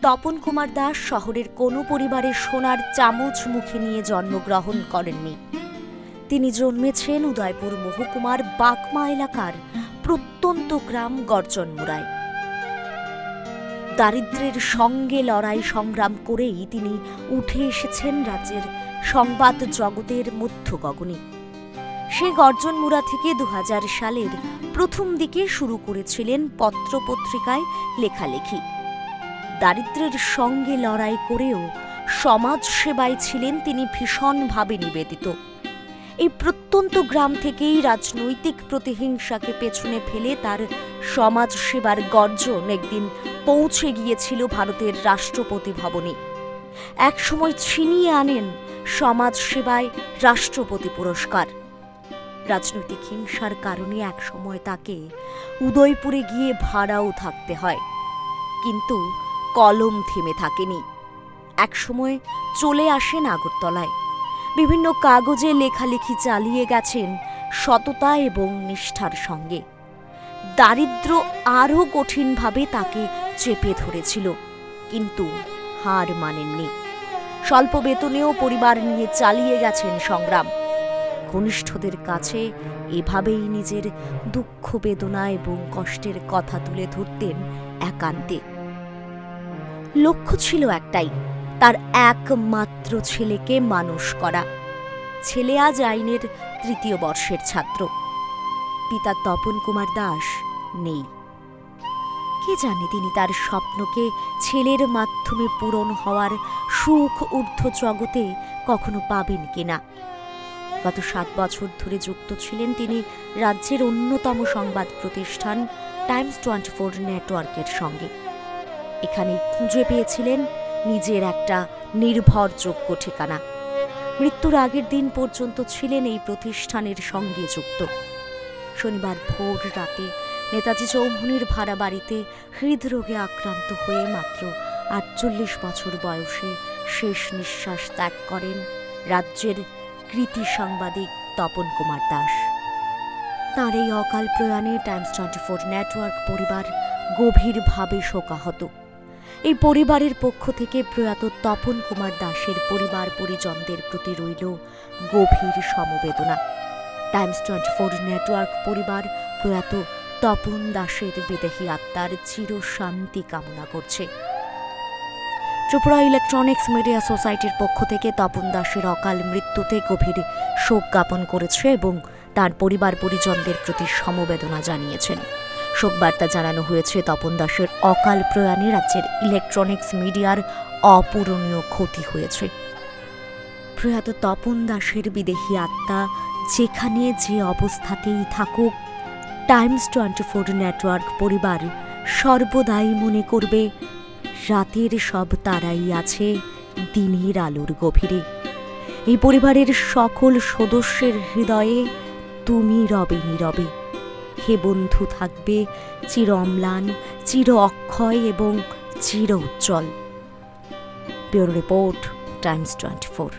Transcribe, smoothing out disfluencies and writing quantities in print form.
তপন কুমার দাস শহরের কোনো পরিবারের সোনার চামচ মুখে নিয়ে জন্মগ্রহণ করেননি। তিনি জন্মেছেন উদয়পুর মহকুমার বাকমা এলাকার প্রত্যন্ত গ্রাম গর্জনমুড়ায়। দারিদ্র্যের সঙ্গে লড়াই সংগ্রাম করেই তিনি উঠে এসেছেন রাজ্যের সংবাদ জগতের মধ্য গগনে। সে গর্জনমুড়া থেকে 2000 সালের প্রথম দিকে শুরু করেছিলেন পত্রপত্রিকায় লেখালেখি। দারিদ্র্যের সঙ্গে লড়াই করেও সমাজ সেবায় ছিলেন তিনি ভীষণভাবে নিবেদিত। এই প্রত্যন্ত গ্রাম থেকেই রাজনৈতিক প্রতিহিংসাকে পেছনে ফেলে তার সমাজ সেবার গর্জন একদিন পৌঁছে গিয়েছিল ভারতের রাষ্ট্রপতি ভবনে। একসময় ছিনিয়ে আনেন সমাজ সেবায় রাষ্ট্রপতি পুরস্কার। রাজনৈতিক হিংসার কারণে একসময় তাকে উদয়পুরে গিয়ে ভাড়াও থাকতে হয়, কিন্তু কলম থেমে থাকেনি। একসময় চলে আসেন আগরতলায়। বিভিন্ন কাগজে লেখালেখি চালিয়ে গেছেন সততা এবং নিষ্ঠার সঙ্গে। দারিদ্র্য আরও কঠিনভাবে তাকে চেপে ধরেছিল, কিন্তু হার মানেননি। স্বল্প বেতনেও পরিবার নিয়ে চালিয়ে গেছেন সংগ্রাম। ঘনিষ্ঠদের কাছে এভাবেই নিজের দুঃখ বেদনা এবং কষ্টের কথা তুলে ধরতেন একান্তে। লক্ষ্য ছিল একটাই, তার একমাত্র ছেলেকে মানুষ করা। ছেলে আজ আইনের 3য় বর্ষের ছাত্র। পিতা তপন কুমার দাস নেই। কে জানে তিনি তার স্বপ্নকে ছেলের মাধ্যমে পূরণ হওয়ার সুখ ঊর্ধ্ব জগতে কখনো পাবেন কিনা। গত 7 বছর ধরে যুক্ত ছিলেন তিনি রাজ্যের অন্যতম সংবাদ প্রতিষ্ঠান টাইমস 24 নেটওয়ার্কের সঙ্গে। এখানে খুঁজে পেয়েছিলেন নিজের একটা নির্ভরযোগ্য ঠিকানা। মৃত্যুর আগের দিন পর্যন্ত ছিলেন এই প্রতিষ্ঠানের সঙ্গে যুক্ত। শনিবার ভোর রাতে নেতাজি চৌমুহনীর ভাড়া বাড়িতে হৃদরোগে আক্রান্ত হয়ে মাত্র 48 বছর বয়সে শেষ নিঃশ্বাস ত্যাগ করেন রাজ্যের কৃতি সাংবাদিক তপন কুমার দাস। তাঁর এই অকাল প্রয়াণে টাইমস 24 নেটওয়ার্ক পরিবার গভীরভাবে শোকাহত। এই পরিবারের পক্ষ থেকে প্রয়াত তপন কুমার দাসের পরিবার পরিজনদের প্রতি রইল গভীর সমবেদনা। টাইমস 24 নেটওয়ার্ক পরিবার প্রয়াত তপন দাসের বিদেহী আত্মার চিরশান্তি কামনা করছে। ত্রিপুরা ইলেকট্রনিক্স মিডিয়া সোসাইটির পক্ষ থেকে তপন দাসের অকাল মৃত্যুতে গভীর শোক জ্ঞাপন করেছে এবং তার পরিবার পরিজনদের প্রতি সমবেদনা জানিয়েছেন। শোকবার্তা জানানো হয়েছে তপন দাসের অকাল প্রয়াণে রাজ্যের ইলেকট্রনিক্স মিডিয়ার অপূরণীয় ক্ষতি হয়েছে। প্রয়াত তপন দাসের বিদেহী আত্মা যেখানে যে অবস্থাতেই থাকুক, টাইমস 24 নেটওয়ার্ক পরিবার সর্বদাই মনে করবে রাতের সব তারাই আছে দিনের আলোর গভীরে। এই পরিবারের সকল সদস্যের হৃদয়ে তুমি রবে নীরবে। হে বন্ধু থাকবে চির অম্লান, চির অক্ষয় এবং চির উজ্জ্বল। Bureau report, Times 24।